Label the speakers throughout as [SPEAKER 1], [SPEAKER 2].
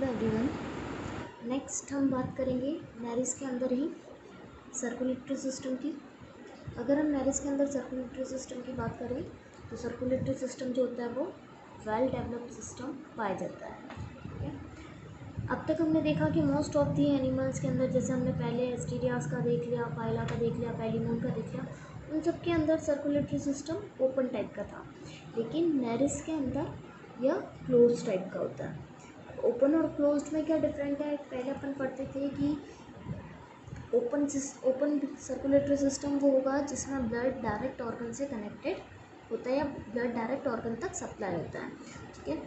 [SPEAKER 1] Hello everyone. Next हम बात करेंगे नेरिस के अंदर ही सर्कुलेटरी सिस्टम की। अगर हम नेरिस के अंदर सर्कुलेटरी सिस्टम की बात करें तो सर्कुलेटरी सिस्टम जो होता है वो वेल डेवलप्ड सिस्टम पाया जाता है। ठीक है, अब तक हमने देखा कि मोस्ट ऑफ दी एनिमल्स के अंदर, जैसे हमने पहले एस्टीरियास का देख लिया, पाइला का देख लिया, पैलिमोन का देख लिया, उन सब के अंदर सर्कुलेटरी सिस्टम ओपन टाइप का था, लेकिन नेरिस के अंदर यह क्लोज टाइप का होता है। ओपन और क्लोज्ड में क्या डिफरेंट है? पहले अपन पढ़ते थे कि ओपन सर्कुलेटरी सिस्टम वो होगा जिसमें ब्लड डायरेक्ट ऑर्गन से कनेक्टेड होता है या ब्लड डायरेक्ट ऑर्गन तक सप्लाई होता है। ठीक है,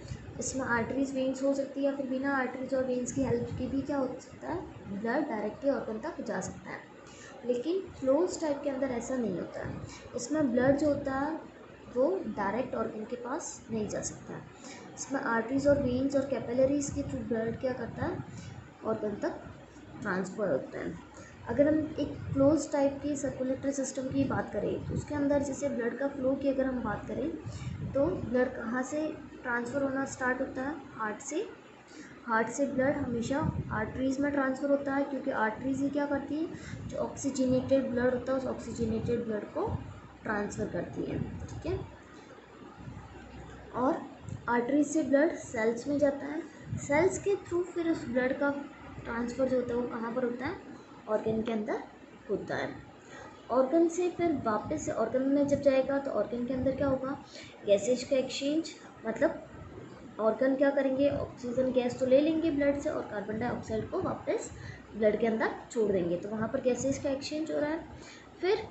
[SPEAKER 1] इसमें आर्टरीज वेन्स हो सकती है या फिर बिना आर्टरीज और वेन्स की हेल्प के भी क्या हो सकता है, ब्लड डायरेक्टली ऑर्गन तक जा सकता है। लेकिन क्लोज टाइप के अंदर ऐसा नहीं होता है। इसमें ब्लड जो होता है वो डायरेक्ट ऑर्गन के पास नहीं जा सकता है। इसमें आर्टरीज और वेन्स और कैपिलरीज के थ्रू ब्लड क्या करता है, ऑर्गन तक ट्रांसफ़र होता है। अगर हम एक क्लोज टाइप की सर्कुलेटरी सिस्टम की बात करें तो उसके अंदर जैसे ब्लड का फ्लो की अगर हम बात करें तो ब्लड कहाँ से ट्रांसफ़र होना स्टार्ट होता है? हार्ट से ब्लड हमेशा आर्टरीज़ में ट्रांसफ़र होता है, क्योंकि आर्टरीज़ ही क्या करती है, जो ऑक्सीजनेटेड ब्लड होता है उस ऑक्सीजनेटेड ब्लड को ट्रांसफ़र करती है। ठीक है, और आर्टरीज से ब्लड सेल्स में जाता है, सेल्स के थ्रू फिर उस ब्लड का ट्रांसफ़र जो होता है वो कहाँ पर होता है, ऑर्गन के अंदर होता है। ऑर्गन से फिर वापस से ऑर्गन में जब जाएगा तो ऑर्गन के अंदर क्या होगा, गैसेज का एक्सचेंज, मतलब ऑर्गन क्या करेंगे, ऑक्सीजन गैस तो ले लेंगे ब्लड से और कार्बन डाइऑक्साइड को वापस ब्लड के अंदर छोड़ देंगे, तो वहाँ पर गैसेज का एक्सचेंज हो रहा है। फिर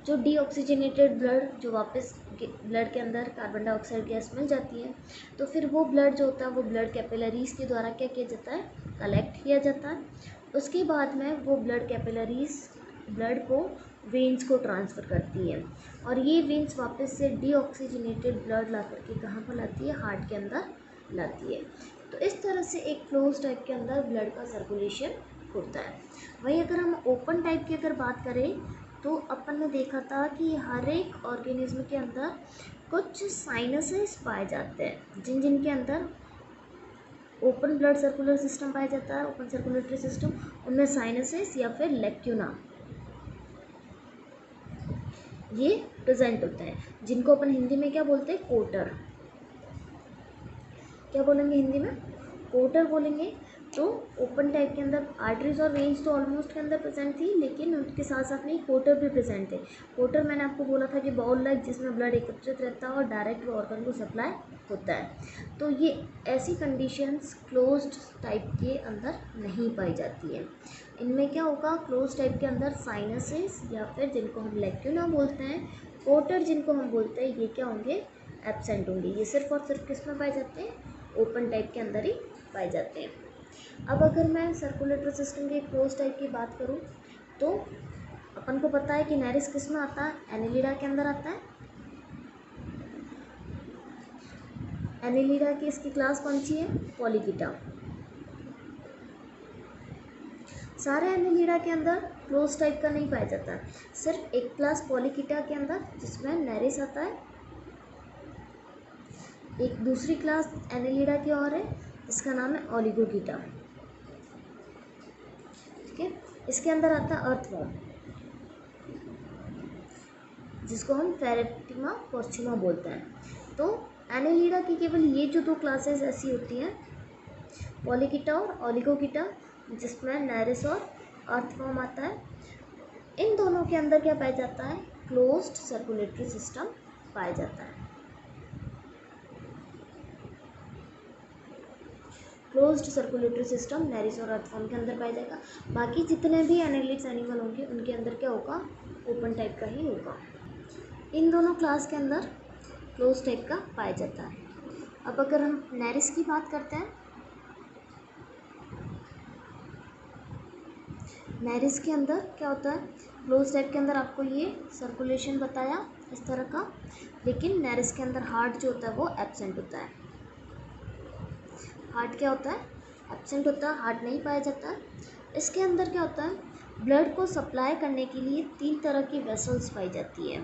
[SPEAKER 1] जो डीऑक्सीजनेटेड ब्लड जो वापस ब्लड के अंदर कार्बन डाइऑक्साइड गैस मिल जाती है, तो फिर वो ब्लड जो होता है वो ब्लड कैपिलरीज के द्वारा क्या किया जाता है, कलेक्ट किया जाता है। उसके बाद में वो ब्लड कैपिलरीज ब्लड को वेन्स को ट्रांसफ़र करती है, और ये वेन्स वापस से डीऑक्सीजनेटेड ब्लड ला करके कहाँ पर लाती है, हार्ट के अंदर लाती है। तो इस तरह से एक क्लोज टाइप के अंदर ब्लड का सर्कुलेशन होता है। वहीं अगर हम ओपन टाइप की अगर बात करें तो अपन ने देखा था कि हर एक ऑर्गेनिज्म के अंदर कुछ साइनसेस पाए जाते हैं, जिनके अंदर ओपन ब्लड सर्कुलर सिस्टम पाया जाता है, ओपन सर्कुलेटरी सिस्टम, उनमें साइनसेस या फिर लेक्यूना ये प्रेजेंट होते हैं, जिनको अपन हिंदी में क्या बोलते हैं, कोटर। क्या बोलेंगे हिंदी में? कोटर बोलेंगे। तो ओपन टाइप के अंदर आर्टरीज और वेन्स तो ऑलमोस्ट के अंदर प्रेजेंट थी, लेकिन उनके साथ साथ में कोटर भी प्रेजेंट थे। कोटर मैंने आपको बोला था कि बाउल लाइक, जिसमें ब्लड एकत्रित रहता है और डायरेक्ट ऑर्गन को सप्लाई होता है। तो ये ऐसी कंडीशंस क्लोज्ड टाइप के अंदर नहीं पाई जाती है। इनमें क्या होगा, क्लोज टाइप के अंदर साइनसेस या फिर जिनको हम लेक्यूना बोलते हैं, कोटर जिनको हम बोलते हैं, ये क्या होंगे, एब्सेंट होंगे। ये सिर्फ और सिर्फ किस में पाए जाते हैं, ओपन टाइप के अंदर ही पाए जाते हैं। अब अगर मैं सर्कुलेटरी सिस्टम के क्लोज टाइप की बात करूं तो अपन को पता है कि नेरिस किस में आता है, एनेलिडा के अंदर आता है। एनेलिडा की इसकी क्लास कौन सी है, पॉलीकिटा। सारे एनेलिडा के अंदर क्लोज टाइप का नहीं पाया जाता, सिर्फ एक क्लास पॉलीकिटा के अंदर जिसमें नेरिस आता है, एक दूसरी क्लास एनेलिडा की और है जिसका नाम है ओलिगोकीटा। ठीक है, इसके अंदर आता है अर्थवॉर्म, जिसको हम फेरेटिमा पोस्चुमा बोलते हैं। तो एनेलिडा की केवल ये जो दो क्लासेस ऐसी होती हैं, पॉलीकिटा और ओलिगोकीटा, जिसमें नेरिस और अर्थवॉर्म आता है। इन दोनों के अंदर क्या पाया जाता है, क्लोज्ड सर्कुलेटरी सिस्टम पाया जाता है। क्लोज्ड सर्कुलेटरी सिस्टम नेरिस और अर्थवॉर्म के अंदर पाया जाएगा। बाकी जितने भी एनालिड्स एनिमल होंगे उनके अंदर क्या होगा, ओपन टाइप का ही होगा। इन दोनों क्लास के अंदर क्लोज टाइप का पाया जाता है। अब अगर हम नेरिस की बात करते हैं, नेरिस के अंदर क्या होता है, क्लोज टाइप के अंदर आपको ये सर्कुलेशन बताया इस तरह का, लेकिन नेरिस के अंदर हार्ट जो होता है वो एब्सेंट होता है। हार्ट क्या होता है, एब्सेंट होता है, हार्ट नहीं पाया जाता है। इसके अंदर क्या होता है, ब्लड को सप्लाई करने के लिए 3 तरह की वेसल्स पाई जाती है।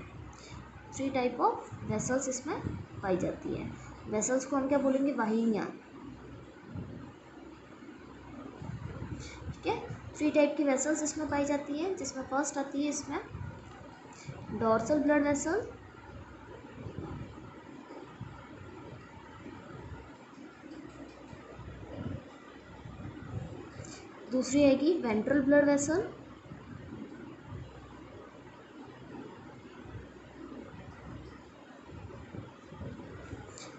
[SPEAKER 1] 3 टाइप ऑफ वेसल्स इसमें पाई जाती है। वेसल्स को हम क्या बोलेंगे, वाहिनियाँ। 3 टाइप की वेसल्स इसमें पाई जाती है, जिसमें फर्स्ट आती है इसमें डॉर्सल ब्लड वेसल, दूसरी आएगी वेंट्रल ब्लड वेसल,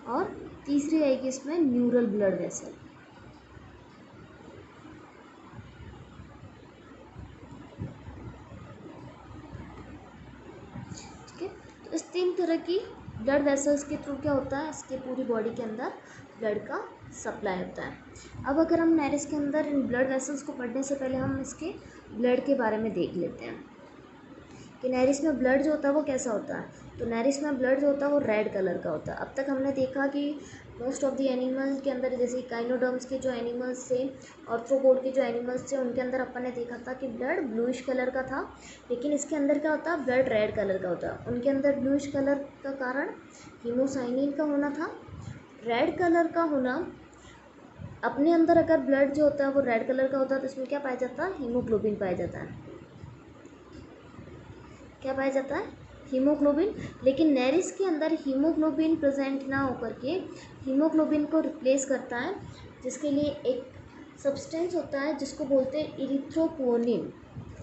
[SPEAKER 1] और तीसरी आएगी इसमें न्यूरल ब्लड वेसल। ठीक है, तो इस 3 तरह की ब्लड वेसल्स के थ्रू क्या होता है, इसके पूरी बॉडी के अंदर ब्लड का सप्लाई होता है। अब अगर हम नेरिस के अंदर इन ब्लड वेसल्स को पढ़ने से पहले हम इसके ब्लड के बारे में देख लेते हैं कि नेरिस में ब्लड जो होता है वो कैसा होता है। तो नेरिस में ब्लड जो होता है वो रेड कलर का होता है। अब तक हमने देखा कि मोस्ट ऑफ द एनिमल के अंदर, जैसे काइनोडर्म्स के जो एनिमल्स थे, आर्थ्रोपोड के जो एनिमल्स थे, उनके अंदर अपन ने देखा था कि ब्लड ब्लूइश कलर का था, लेकिन इसके अंदर क्या होता है, ब्लड रेड कलर का होता है। उनके अंदर ब्लूइश कलर का कारण हीमोसाइनिन का होना था। रेड कलर का होना, अपने अंदर अगर ब्लड जो होता है वो रेड कलर का होता है तो इसमें क्या पाया जाता है, हीमोग्लोबिन पाया जाता है। क्या पाया जाता है, हीमोग्लोबिन। लेकिन नेरिस के अंदर हीमोग्लोबिन प्रेजेंट ना होकर के हीमोग्लोबिन को रिप्लेस करता है, जिसके लिए एक सब्सटेंस होता है जिसको बोलते हैं इरिथ्रोपोनिन।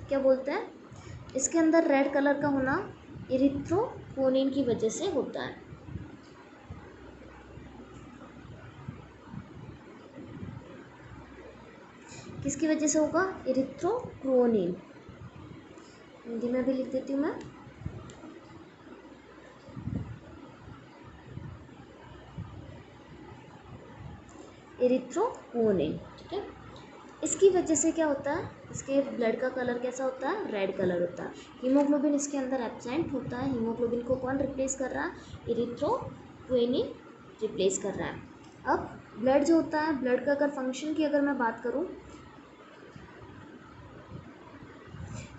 [SPEAKER 1] क्या बोलते हैं, इसके अंदर रेड कलर का होना इरिथ्रोपोनिन की वजह से होता है। किसकी वजह से होगा, इरिथ्रोपोनिन। हिंदी में भी लिख देती हूँ मैं, इरिथ्रोपोनिन। ठीक है, इसकी वजह से क्या होता है, इसके ब्लड का कलर कैसा होता है, रेड कलर होता है। हीमोग्लोबिन इसके अंदर एब्सेंट होता है। हीमोग्लोबिन को कौन रिप्लेस कर रहा है, इरिथ्रोपोनिन रिप्लेस कर रहा है। अब ब्लड जो होता है, ब्लड का अगर फंक्शन की अगर मैं बात करूँ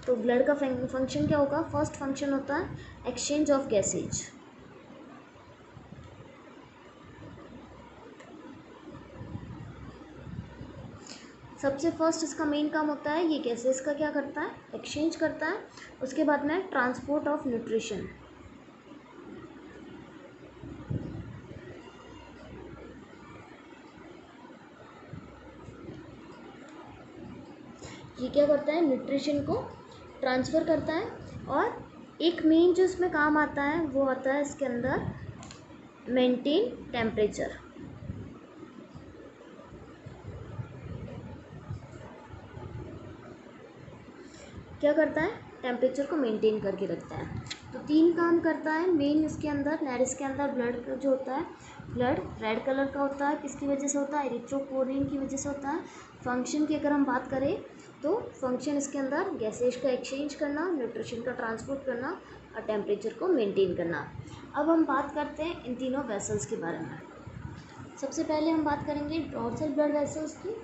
[SPEAKER 1] तो ब्लड का फंक्शन क्या होगा, फर्स्ट फंक्शन होता है एक्सचेंज ऑफ गैसेज। सबसे फर्स्ट इसका मेन काम होता है, ये गैसेस का क्या करता है, एक्सचेंज करता है। उसके बाद में ट्रांसपोर्ट ऑफ न्यूट्रिशन। ये क्या करता है, न्यूट्रिशन को ट्रांसफ़र करता है। और एक मेन जो इसमें काम आता है वो आता है इसके अंदर मेंटेन टेम्परेचर। क्या करता है, टेम्परेचर को मेंटेन करके रखता है। तो 3 काम करता है मेन इसके अंदर। नेरिस के अंदर ब्लड जो होता है, ब्लड रेड कलर का होता है। किसकी वजह से होता है, इरिथ्रोपोनिन की वजह से होता है। फंक्शन की अगर हम बात करें तो फंक्शन इसके अंदर गैसेज का एक्सचेंज करना, न्यूट्रिशन का ट्रांसपोर्ट करना और टेम्परेचर को मेंटेन करना। अब हम बात करते हैं इन तीनों वेसल्स के बारे में। सबसे पहले हम बात करेंगे डॉर्सल ब्लड वेसल्स की।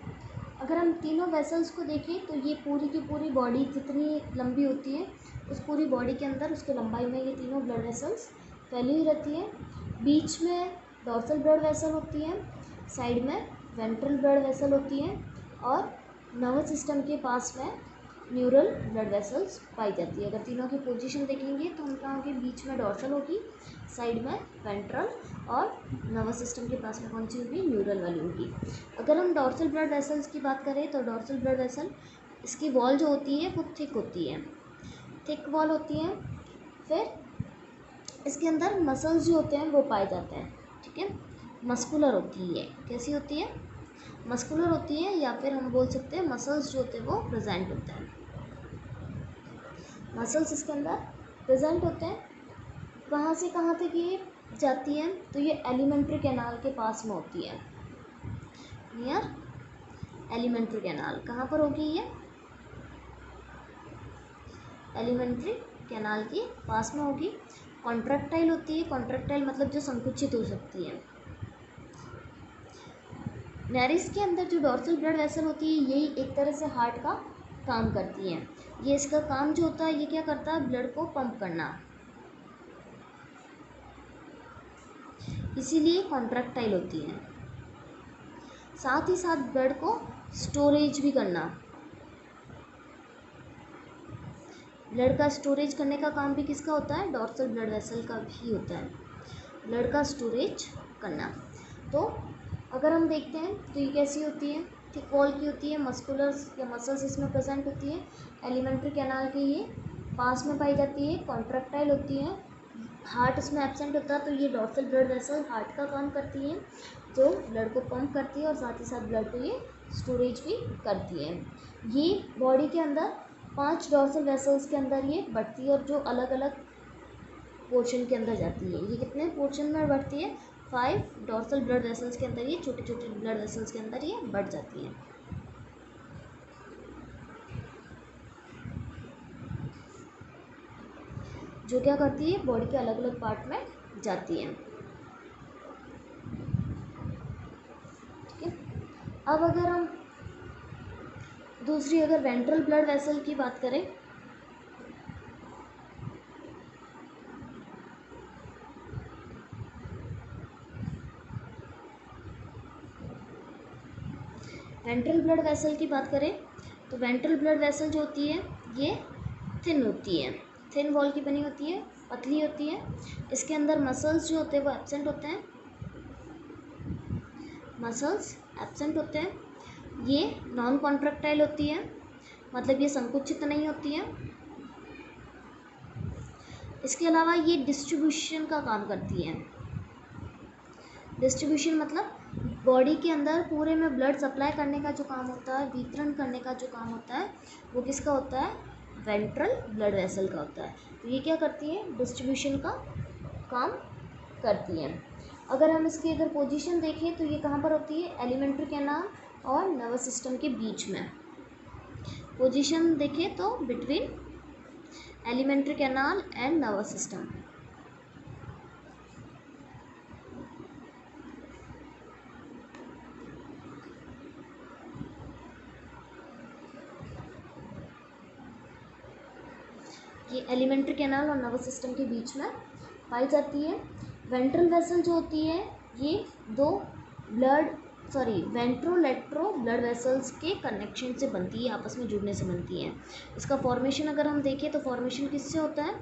[SPEAKER 1] अगर हम तीनों वेसल्स को देखें तो ये पूरी की पूरी बॉडी जितनी लंबी होती है, उस पूरी बॉडी के अंदर उसके लंबाई में ये तीनों ब्लड वेसल्स फैली हुई रहती है। बीच में डॉर्सल ब्लड वेसल होती है, साइड में वेंट्रल ब्लड वेसल होती है और नर्वस सिस्टम के पास में न्यूरल ब्लड वेसल्स पाई जाती है। अगर तीनों की पोजीशन देखेंगे तो हम कहाँ होगी, बीच में डॉर्सल होगी, साइड में वेंट्रल और नर्वस सिस्टम के पास में कौन सी होगी, न्यूरल वाली होगी। अगर हम डॉर्सल ब्लड वेसल्स की बात करें तो डॉर्सल ब्लड वेसल, इसकी वॉल जो होती है वो थिक होती है, थिक वॉल होती है। फिर इसके अंदर मसल्स जो होते हैं वो पाए जाते हैं। ठीक है, मस्कुलर होती है। कैसी होती है, मस्कुलर होती है, या फिर हम बोल सकते हैं मसल्स जो होते हैं वो प्रेजेंट होते हैं। मसल्स इसके अंदर प्रेजेंट होते हैं। कहाँ से कहाँ तक ये जाती है, तो ये एलिमेंट्री कैनाल के पास में होती है, नियर एलिमेंट्री कैनाल। कहाँ पर होगी ये, एलिमेंट्री कैनाल के पास में होगी। कॉन्ट्रैक्टाइल होती है, कॉन्ट्रैक्टाइल मतलब जो संकुचित हो सकती है। नेरिस के अंदर जो डॉर्सल ब्लड वेसल होती है यही एक तरह से हार्ट का काम करती है। ये इसका काम जो होता है, ये क्या करता है, ब्लड को पंप करना, इसीलिए कॉन्ट्रैक्टाइल होती है। साथ ही साथ ब्लड को स्टोरेज भी करना, ब्लड का स्टोरेज करने का काम भी किसका होता है, डॉर्सल ब्लड वेसल का भी होता है, ब्लड का स्टोरेज करना। तो अगर हम देखते हैं तो ये कैसी होती है, थिक वॉल की होती है, मस्कुलर्स या मसल्स इसमें प्रेजेंट होती है, एलिमेंट्री कैनाल के ये पास में पाई जाती है, कॉन्ट्रैक्टाइल होती है, हार्ट इसमें एब्सेंट होता है। तो ये डॉर्सल ब्लड वेसल हार्ट का काम करती है, जो ब्लड को पंप करती है और साथ ही साथ ब्लड को ये स्टोरेज भी करती है। ये बॉडी के अंदर 5 डॉर्सल वेसल्स के अंदर ये बढ़ती है और जो अलग अलग पोर्शन के अंदर जाती है। ये कितने पोर्शन में बढ़ती है, 5 डॉर्सल ब्लड वेसल्स के अंदर ये छोटे छोटे ब्लड वेसल्स के अंदर ये बढ़ जाती है। जो क्या करती है, बॉडी के अलग अलग पार्ट में जाती है। ठीक है, अब अगर हम दूसरी अगर वेंट्रल ब्लड वेसल की बात करें, वेंट्रल ब्लड वेसल की बात करें तो वेंट्रल ब्लड वेसल जो होती है ये थिन होती है, थिन वॉल की बनी होती है, पतली होती है। इसके अंदर मसल्स जो होते हैं वो एब्सेंट होते हैं, मसल्स एब्सेंट होते हैं। ये नॉन कॉन्ट्रैक्टाइल होती है, मतलब ये संकुचित नहीं होती है। इसके अलावा ये डिस्ट्रीब्यूशन का काम करती है। डिस्ट्रीब्यूशन मतलब बॉडी के अंदर पूरे में ब्लड सप्लाई करने का जो काम होता है, वितरण करने का जो काम होता है, वो किसका होता है, वेंट्रल ब्लड वेसल का होता है। तो ये क्या करती है, डिस्ट्रीब्यूशन का काम करती है। अगर हम इसकी अगर पोजीशन देखें तो ये कहाँ पर होती है, एलिमेंट्री कैनाल और नर्वस सिस्टम के बीच में। पोजीशन देखें तो between alimentary canal and nervous system. ये एलिमेंट्री कैनाल और नर्वस सिस्टम के बीच में पाई जाती है। वेंट्रल वेसल जो होती है ये दो वेंट्रोलेट्रो ब्लड वेसल्स के कनेक्शन से बनती है, आपस में जुड़ने से बनती है। इसका फॉर्मेशन अगर हम देखें तो फॉर्मेशन किससे होता है,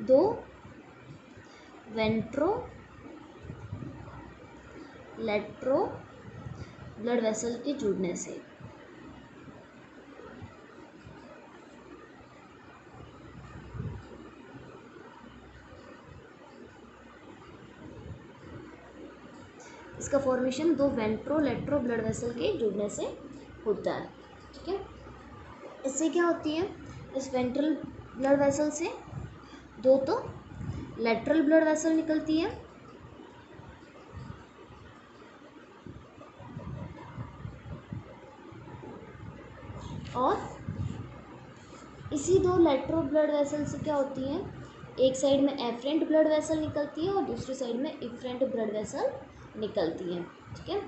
[SPEAKER 1] दो वेंट्रोलेट्रो ब्लड वेसल के जुड़ने से। इसका फॉर्मेशन दो वेंट्रोलेट्रो ब्लड वेसल के जुड़ने से होता है। ठीक है, इससे क्या होती है, इस वेंट्रल ब्लड वेसल से दो तो लेटरल ब्लड वेसल निकलती है और इसी दो लेटरल ब्लड वेसल से क्या होती है, एक साइड में एफरेंट ब्लड वेसल निकलती है और दूसरी साइड में इफरेंट ब्लड वेसल निकलती है। ठीक है,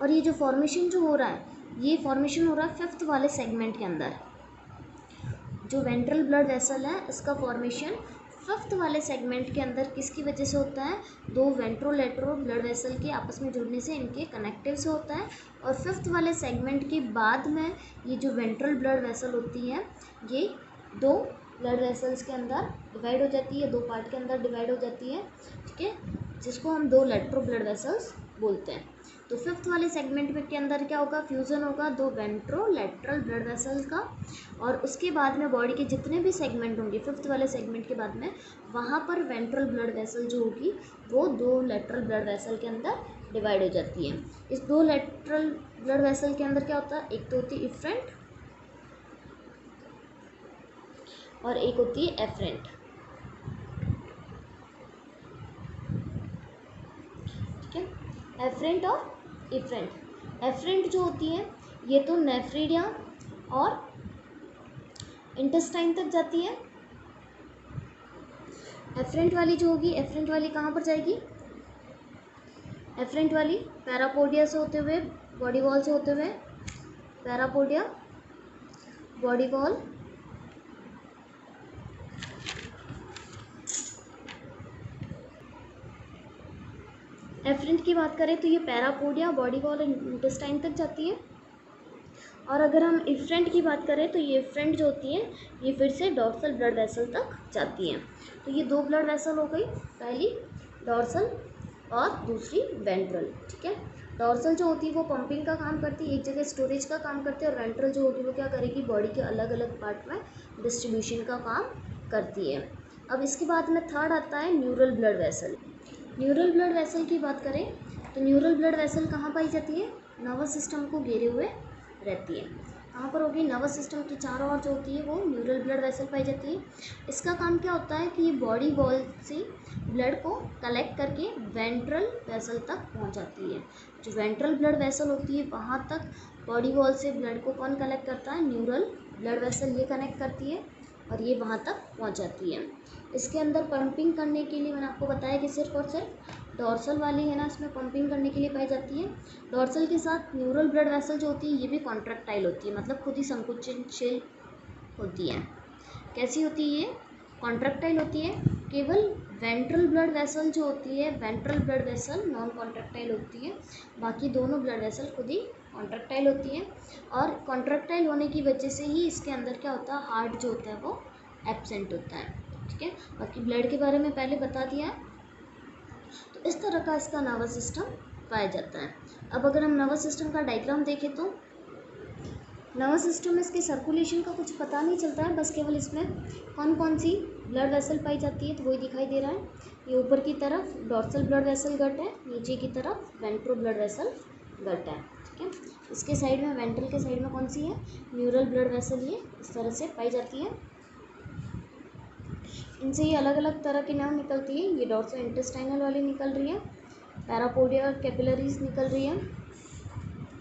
[SPEAKER 1] और ये जो फॉर्मेशन जो हो रहा है, ये फॉर्मेशन हो रहा है 5th वाले सेगमेंट के अंदर। जो वेंट्रल ब्लड वेसल है इसका फॉर्मेशन 5th वाले सेगमेंट के अंदर किसकी वजह से होता है, दो वेंट्रोलेट्रो ब्लड वेसल के आपस में जुड़ने से, इनके कनेक्टिव से होता है। और 5th वाले सेगमेंट के बाद में ये जो वेंट्रल ब्लड वेसल होती है ये दो ब्लड वेसल्स के अंदर डिवाइड हो जाती है, दो पार्ट के अंदर डिवाइड हो जाती है। ठीक है, जिसको हम दो लेट्रो ब्लड वेसल्स बोलते हैं। तो 5th वाले सेगमेंट में के अंदर क्या होगा, फ्यूज़न होगा दो वेंट्रोलेट्रल ब्लड वेसल का, और उसके बाद में बॉडी के जितने भी सेगमेंट होंगे 5th वाले सेगमेंट के बाद में, वहाँ पर वेंट्रल ब्लड वेसल जो होगी वो दो लेट्रल ब्लड वेसल के अंदर डिवाइड हो जाती है। इस दो लेट्रल ब्लड वेसल के अंदर क्या होता है, एक तो होती है इफरेंट और एक होती है एफरेंट। ठीक है, एफरेंट और इफरेंट। एफरेंट जो होती है ये तो नेफ्रीडिया और इंटेस्टाइन तक जाती है। एफरेंट वाली जो होगी, एफरेंट वाली कहाँ पर जाएगी, एफरेंट वाली पैरापोडिया से होते हुए, बॉडी वॉल से होते हुए, पैरापोडिया, बॉडी वॉल, एफरेंट की बात करें तो ये पैरापोडिया, बॉडी वॉल और इंटेस्टाइन तक जाती है। और अगर हम इफ्रेंट की बात करें तो ये इफ्रेंट जो होती है ये फिर से डॉर्सल ब्लड वेसल तक जाती हैं। तो ये दो ब्लड वेसल हो गई, पहली डॉर्सल और दूसरी वेंट्रल। ठीक है, डॉर्सल जो होती है वो पंपिंग का काम करती है, एक जगह स्टोरेज का काम करती है, और वेंट्रल जो होगी वो क्या करेगी, बॉडी के अलग अलग पार्ट में डिस्ट्रीब्यूशन का काम करती है। अब इसके बाद में थर्ड आता है neural blood vessel. Neural blood vessel की बात करें तो न्यूरल ब्लड वेसल कहाँ पाई जाती है, नर्वस सिस्टम को घेरे हुए रहती है। कहाँ पर होगी, नर्वस सिस्टम के चारों ओर जो होती है वो न्यूरल ब्लड वेसल पाई जाती है। इसका काम क्या होता है कि ये बॉडी वॉल से ब्लड को कलेक्ट करके वेंट्रल वेसल तक पहुंचाती है। जो वेंट्रल ब्लड वेसल होती है वहाँ तक बॉडी वॉल से ब्लड को कौन कलेक्ट करता है, न्यूरल ब्लड वेसल ये कनेक्ट करती है और ये वहाँ तक पहुँचाती है। इसके अंदर पंपिंग करने के लिए मैंने आपको बताया कि सिर्फ और सिर्फ डॉर्सल वाली है ना, इसमें पंपिंग करने के लिए पाई जाती है। डॉर्सल के साथ न्यूरल ब्लड वेसल जो होती है ये भी कॉन्ट्रैक्टाइल होती है, मतलब खुद ही संकुचनशील होती है। कैसी होती है ये, कॉन्ट्रैक्टाइल होती है। केवल वेंट्रल ब्लड वेसल जो होती है, ventral blood vessel non contractile होती है, बाकी दोनों ब्लड वेसल खुद ही कॉन्ट्रैक्टाइल होती है। और कॉन्ट्रैक्टाइल होने की वजह से ही इसके अंदर क्या होता है, हार्ट जो होता है वो एब्सेंट होता है। ठीक है, बाकी ब्लड के बारे में पहले बता दिया है। तो इस तरह का इसका नर्वस सिस्टम पाया जाता है। अब अगर हम नर्वस सिस्टम का डायग्राम देखें तो नर्वस सिस्टम में इसके सर्कुलेशन का कुछ पता नहीं चलता है, बस केवल इसमें कौन कौन सी ब्लड वेसल पाई जाती है तो वही दिखाई दे रहा है। ये ऊपर की तरफ डॉर्सल ब्लड वेसल गट है, नीचे की तरफ वेंट्रो ब्लड वेसल गट है। ठीक है, इसके साइड में वेंट्रल के साइड में कौन सी है, न्यूरल ब्लड वेसल, ये इस तरह से पाई जाती है। इनसे ये अलग अलग तरह की नर्व निकलती है। ये डॉर्सो इंटेस्टाइनल वाली निकल रही है, पैरापोडिया और कैपिलरीज निकल रही है,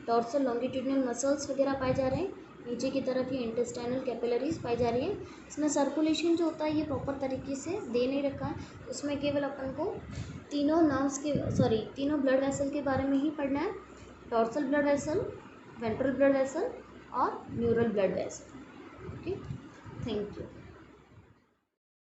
[SPEAKER 1] डॉर्सल लॉन्गिट्यूडिनल मसल्स वगैरह पाए जा रहे हैं, नीचे की तरफ ये इंटेस्टाइनल कैपिलरीज पाई जा रही है। इसमें सर्कुलेशन जो होता है ये प्रॉपर तरीके से दे नहीं रखा है, उसमें केवल अपन को तीनों ब्लड वेसल के बारे में ही पढ़ना है, dorsal blood vessel, ventral blood vessel और neural blood vessel. Okay, thank you.